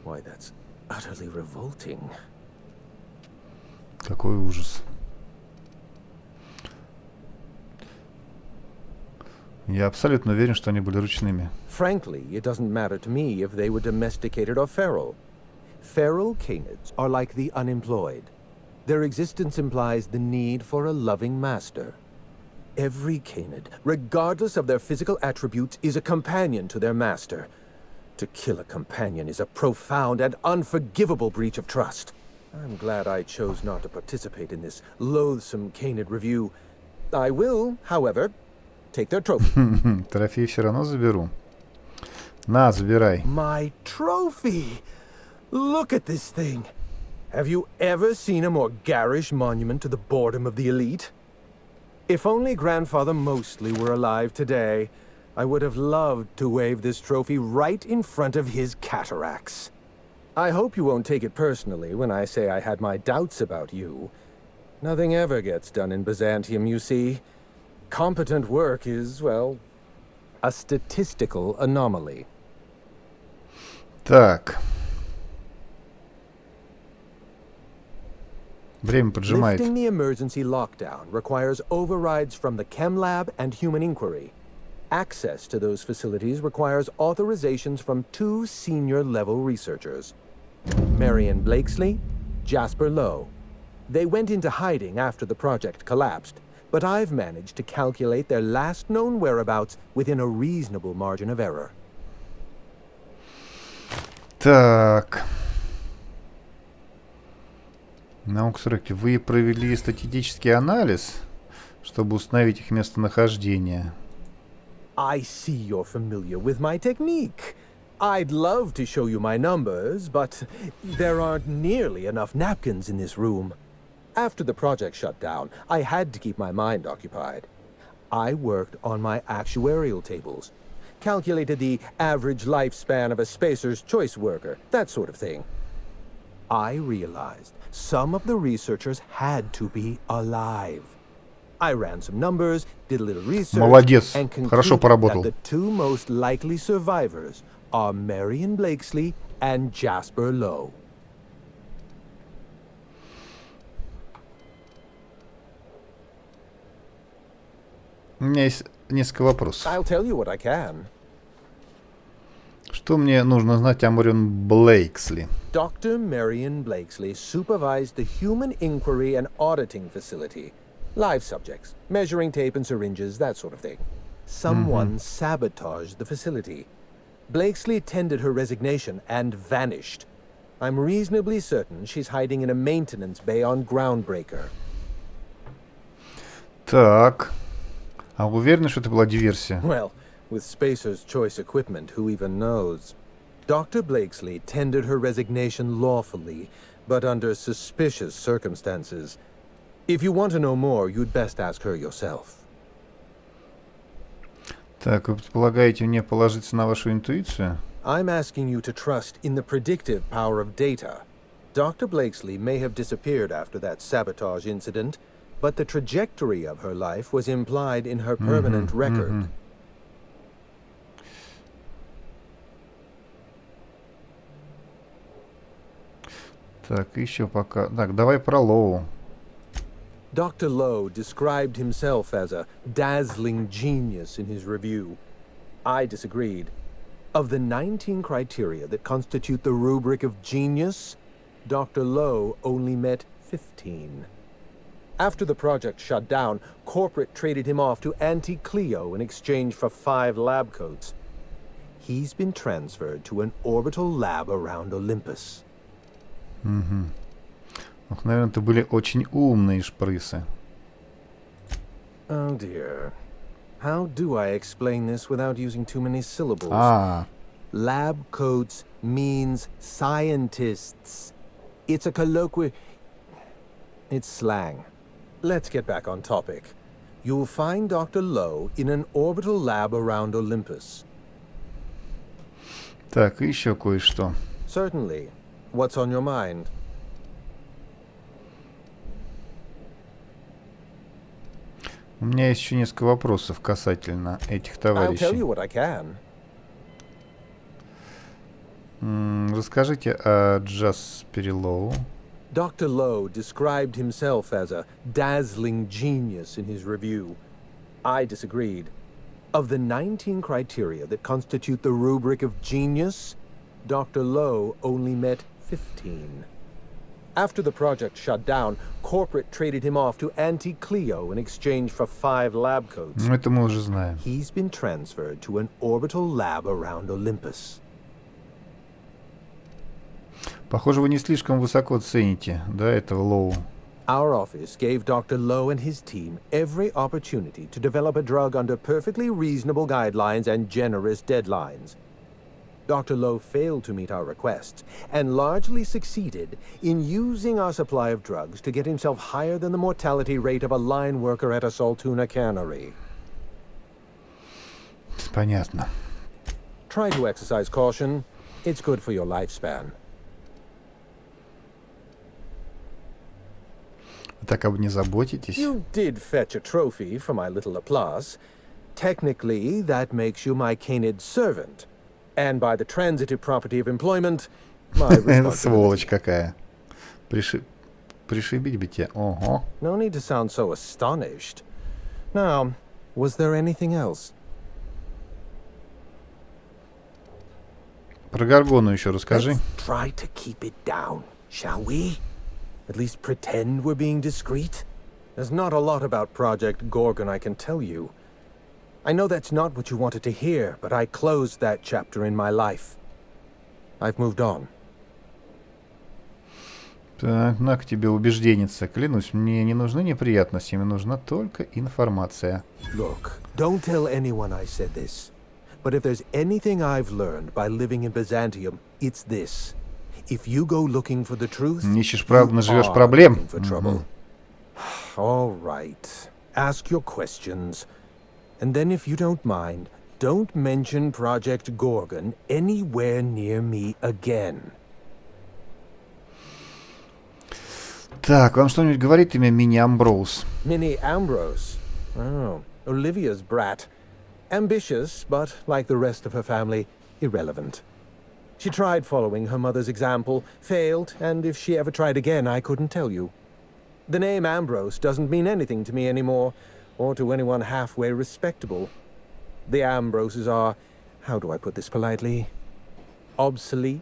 Why, that's utterly revolting. Какой ужас. Я абсолютно уверен, что они были ручными. Frankly, it doesn't matter to me if they were domesticated or feral. Feral canids are like the unemployed. Their existence implies the need for a loving master. Every canid, regardless of their physical attributes, is a companion to their master. To kill a companion is a profound and unforgivable breach of trust. I'm glad I chose not to participate in this loathsome canid review. I will, however, take their trophy. Трофей все равно заберу. На, забирай. My trophy! Look at this thing. Have you ever seen a more garish monument to the boredom of the elite? If only Grandfather Mostly were alive today, I would have loved to wave this trophy right in front of his cataracts. I hope you won't take it personally when I say I had my doubts about you. Nothing ever gets done in Byzantium, you see. Competent work is, well, a statistical anomaly. Так. Время поджимает. Lifting the emergency lockdown requires overrides from the Chem Lab and Human Inquiry. Access to those facilities requires authorizations from 2 senior-level researchers. Marion Blakesley, Jasper Lowe. They went into hiding after the project collapsed, but I've managed to calculate their last known whereabouts within a reasonable margin of error. Так. Наука 40. Вы провели статистический анализ, чтобы установить их местонахождение. I see you're familiar with my technique. I'd love to show you my numbers, but there aren't nearly enough napkins in this room. After the project shut down, I had to keep my mind occupied. I worked on my actuarial tables, calculated the average lifespan of a spacer's choice worker, that sort of thing. I realized some of the researchers had to be alive. I ran some numbers, did a little research, Молодец. and Хорошо concluded поработал. that the 2 most likely survivors are Marion Blakesley and Jasper Lowe. У меня есть несколько вопросов. I'll tell you what I can. Что мне нужно знать о Марион Блейксли? Dr. Marion Blakesley supervised the Human Inquiry and Auditing Facility. Live subjects, measuring tape and syringes, that sort of thing. Someone sabotaged the facility. Blakesley tendered her resignation and vanished. I'm reasonably certain she's hiding in a maintenance bay on Groundbreaker. Так. А вы уверены, что это была диверсия? Well, with Spacer's choice equipment, who even knows? Dr. Blakesley tendered her resignation lawfully, but under suspicious circumstances. If you want to know more, you'd best ask her yourself. Так, вы предполагаете мне положиться на вашу интуицию? I'm asking you to trust in the predictive power of data. Dr. Blakesley may have disappeared after that sabotage incident, but the trajectory of her life was implied in her permanent record. Так, еще пока... Так, давай про Лоу. Dr. Lowe described himself as a dazzling genius in his review. I disagreed. Of the 19 criteria that constitute the rubric of genius, Dr. Lowe only met 15. After the project shut down, corporate traded him off to Anti-Cleo in exchange for 5 lab coats. He's been transferred to an orbital lab around Olympus. Ох, наверное, это были очень умные шпрысы. Oh dear. How do I explain this without using too many syllables? Lab coats means scientists. It's a colloquial... It's slang. Let's get back on topic. You'll find Dr. Lowe in an orbital lab around Olympus. Так, и еще кое-что. Certainly. What's on your mind? У меня есть еще несколько вопросов касательно этих I'll tell товарищей. you what I can. Расскажите о Джаспере Лоу. Dr. Lowe described himself as a dazzling genius in his review. I disagreed. Of the 19 criteria that constitute the rubric of genius, Dr. Lowe only met 15. After the project shut down, corporate traded him off to Auntie Cleo in exchange for 5 lab coats. Ну, это мы уже знаем. He's been transferred to an orbital lab around Olympus. Похоже, вы не слишком высоко цените, да, этого Лоу. Our office gave Dr. Lowe and his team every opportunity to develop a drug under perfectly reasonable guidelines and generous deadlines. Dr. Lowe failed to meet our requests and largely succeeded in using our supply of drugs to get himself higher than the mortality rate of a line worker at a Saltuna cannery. Понятно. Try to exercise caution. It's good for your lifespan. Вы так об не заботитесь. You did fetch a trophy for my little Laplace. Technically, that makes you my canid servant. And by the transitive property of employment, my responsibility. Сволочь какая. Пришибить бы тебя. Ого. No need to sound so astonished. Now, was there anything else? Про Гаргону еще расскажи. Let's try to keep it down, shall we? At least pretend we're being discreet. There's not a lot about Project Gorgon I can tell you. I know that's not what you wanted to hear, but I closed that chapter in my life. I've moved on. Так, на к тебе убежденница. Клянусь, мне не нужны неприятности, мне нужна только информация. Look, don't tell anyone I said this. But if there's anything I've learned by living in Byzantium, it's this. If you go looking for the truth, Ищешь правду, наживешь are проблем. looking for trouble. All right. Ask your questions. And then if you don't mind, don't mention Project Gorgon anywhere near me again. Так, вам что-нибудь говорит имя Мини Амброуз? Minnie Ambrose. Oh, Olivia's brat. Ambitious, but like the rest of her family, irrelevant. She tried following her mother's example, failed, and if she ever tried again, I couldn't tell you. The name Ambrose doesn't mean anything to me anymore, or to anyone halfway respectable. The Ambroses are, how do I put this politely, obsolete.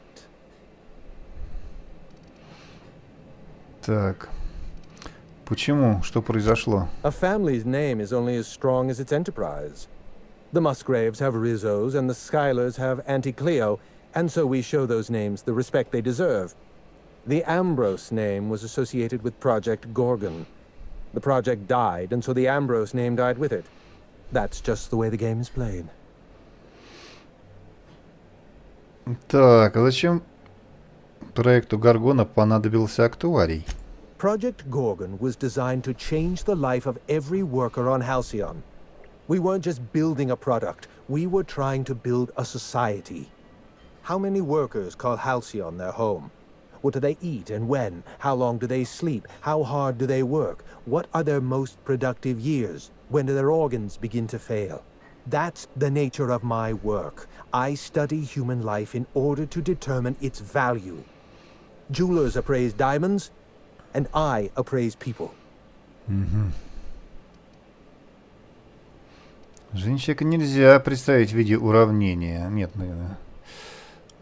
Так. Почему? Что произошло? A family's name is only as strong as its enterprise. The Musgraves have Rizzos, and the Schylers have Auntie Cleo, and so we show those names the respect they deserve. The Ambrose name was associated with Project Gorgon. The project died, and so the Ambrose name died with it. That's just the way the game is played. Так, а зачем проекту Гаргона понадобился актуарий? Project Gorgon was designed to change the life of every worker on Halcyon. We weren't just building a product, we were trying to build a society. How many workers call Halcyon their home? What do they eat and when? How long do they sleep? How hard do they work? What are their most productive years? When do their organs begin to fail? That's the nature of my work. I study human life in order to determine its value. Jewelers appraise diamonds, and I appraise people. Жизнь человека нельзя представить в виде уравнения. Нет, наверное.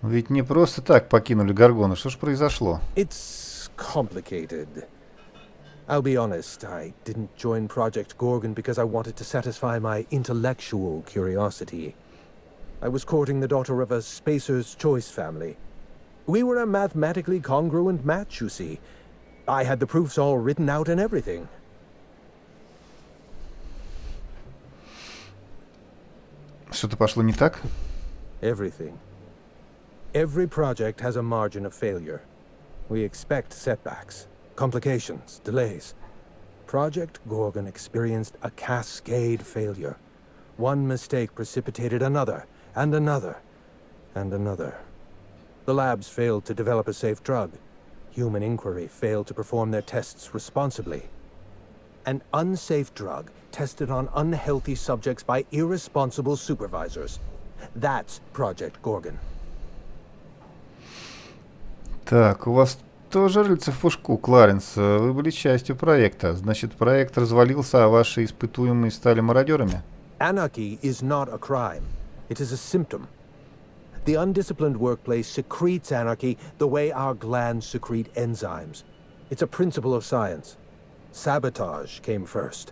Ведь не просто так покинули Гаргону. Что ж произошло? It's complicated. I'll be honest, I didn't join Project Gorgon because I wanted to satisfy my intellectual curiosity. I was courting the daughter of a Spacer's Choice family. We were a mathematically congruent match, you see. I had the proofs all written out and everything. Что-то пошло не так? Everything. Every project has a margin of failure. We expect setbacks, complications, delays. Project Gorgon experienced a cascade failure. One mistake precipitated another, and another, and another. The labs failed to develop a safe drug. Human Inquiry failed to perform their tests responsibly. An unsafe drug tested on unhealthy subjects by irresponsible supervisors. That's Project Gorgon. Так, у вас тоже рыльца в пушку, Кларенс. Вы были частью проекта. Значит, проект развалился, а ваши испытуемые стали мародерами? Anarchy is not a crime. It is a symptom. The undisciplined workplace secretes anarchy the way our glands secrete enzymes. It's a principle of science. Sabotage came first.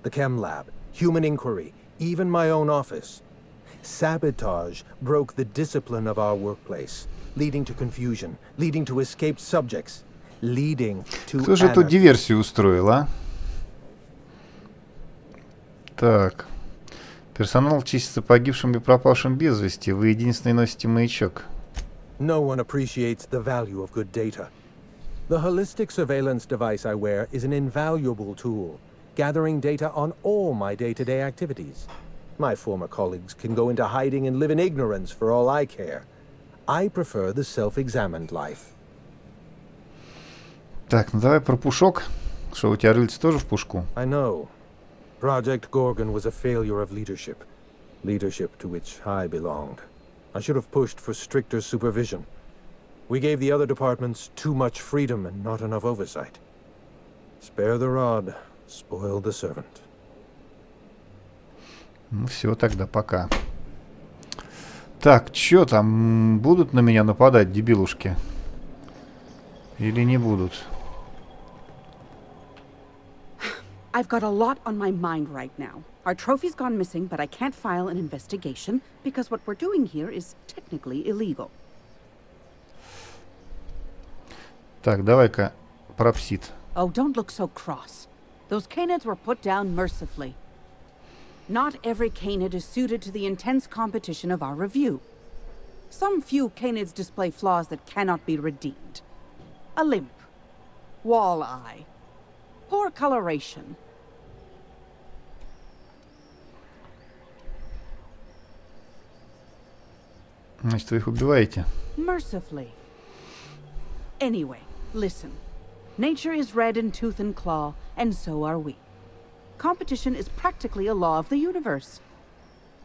The chem lab, human inquiry, even my own office. Sabotage broke the discipline of our workplace, leading to confusion, leading to escaped subjects, leading to Кто же эту anarchy. диверсию устроил, а? Так. Персонал числится погибшим и пропавшим без вести. Вы единственный носите маячок. No one appreciates the value of good data. The holistic surveillance device I wear is an invaluable tool, gathering data on all my day-to-day activities. My former colleagues can go into hiding and live in ignorance for all I care. I prefer the self-examined life. Так, ну давай про пушок. Что, у тебя рыльца тоже в пушку? I know. Project Gorgon was a failure of leadership. Leadership to which I belonged. I should have pushed for stricter supervision. We gave the other departments too much freedom and not enough oversight. Spare the rod, spoil the servant. Ну все, тогда пока. Так, чё там? Будут на меня нападать, дебилушки? Или не будут? I've got a lot on my mind right now. Our trophy's gone missing, but I can't file an investigation because what we're doing here is technically illegal. Так, давай-ка про псит. Oh, don't look so cross. Those canids were put down mercifully. Not every canid is suited to the intense competition of our review. Some few canids display flaws that cannot be redeemed. A limp, wall eye, poor coloration. Значит, вы их убиваете? Mercifully. Anyway, listen. Nature is red in tooth and claw, and so are we. Competition is practically a law of the universe.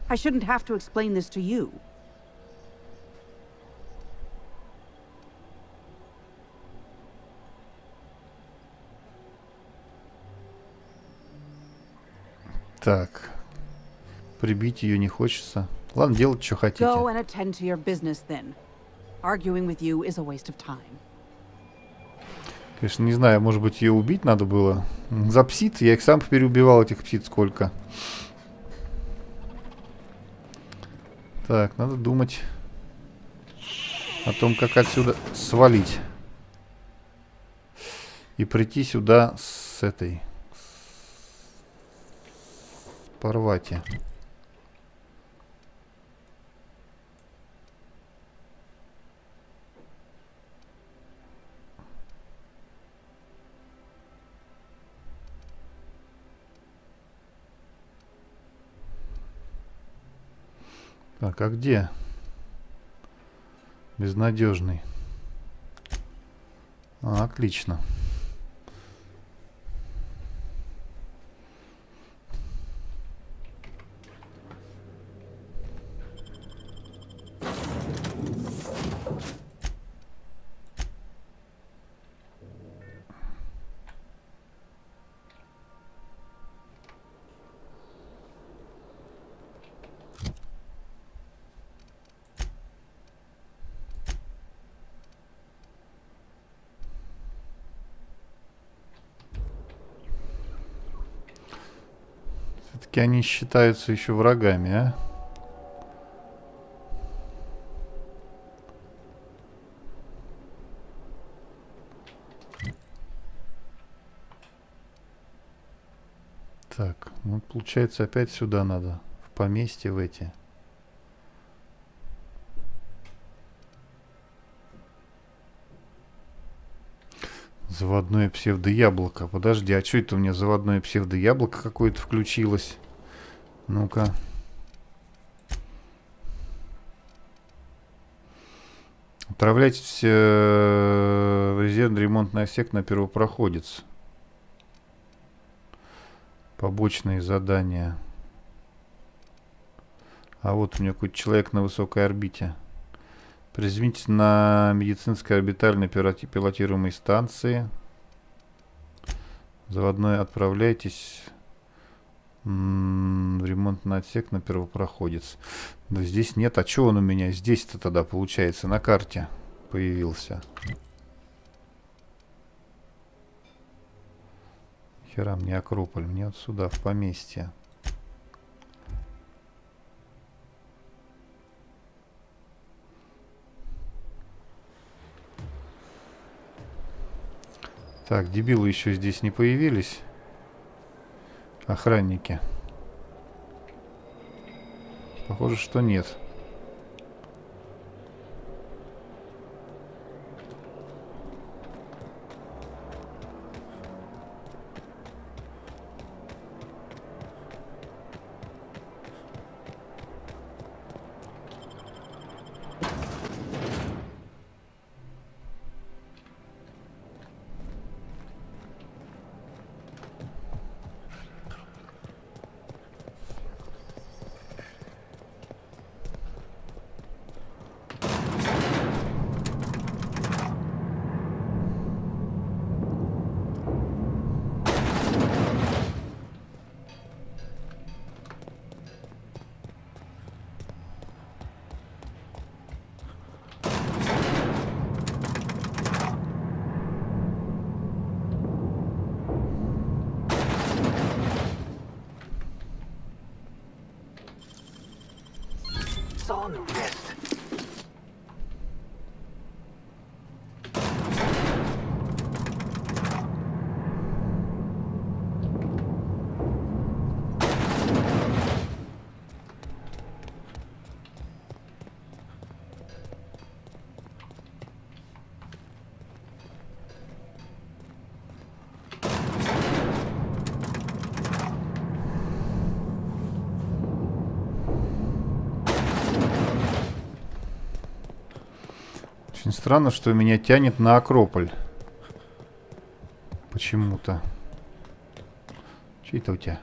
I shouldn't have to explain this to you. Так. Прибить ее не хочется. Ладно, делать, что хотите. Go and attend to your business then. Arguing with you is a waste of time. Конечно, не знаю, может быть, ее убить надо было. За псит, я их сам переубивал, этих псит сколько. Так, надо думать о том, как отсюда свалить. И прийти сюда с этой... Порвати. Так, а где? Безнадежный. А, отлично. Все-таки они считаются еще врагами, а? Так, ну получается опять сюда надо. В поместье в эти. Заводное псевдояблоко. Подожди, а что это у меня заводное псевдояблоко какое-то включилось? Ну-ка. Отправляйтесь в резервный ремонтный отсек на первопроходец. Побочные задания. А вот у меня какой-то человек на высокой орбите. Приземлитесь на медицинской орбитальной пилотируемой станции. Заводной отправляйтесь в ремонтный отсек на первопроходец. Да здесь нет. А что он у меня здесь-то тогда получается? На карте появился. Хера мне Акрополь. Мне вот сюда, в поместье. Так, дебилы еще здесь не появились. Охранники. Похоже, что нет. On the wrist. Очень странно, что меня тянет на Акрополь. Почему-то. Что это у тебя?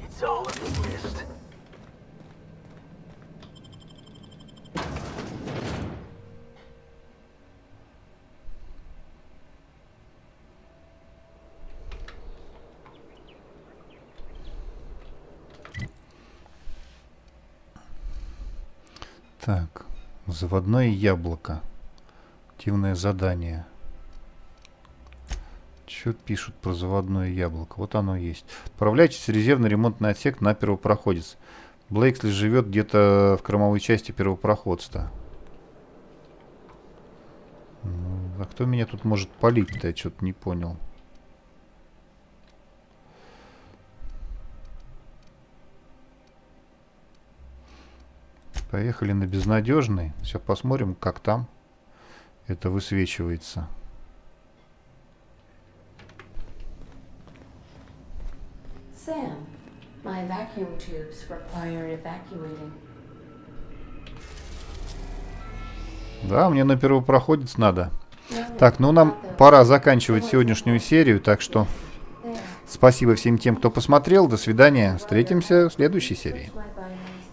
It's all in the wrist. Так, заводное яблоко. Активное задание. Что пишут про заводное яблоко? Вот оно есть. Отправляйтесь в резервный ремонтный отсек на первопроходец. Блейксли живет где-то в кормовой части первопроходца. А кто меня тут может палить-то? Я что-то не понял. Поехали на безнадежный. Сейчас посмотрим, как там это высвечивается. Sam, my vacuum tubes require evacuating. Да, мне на первопроходец надо. Так, ну нам пора заканчивать сегодняшнюю серию, так что спасибо всем тем, кто посмотрел. До свидания. Встретимся в следующей серии.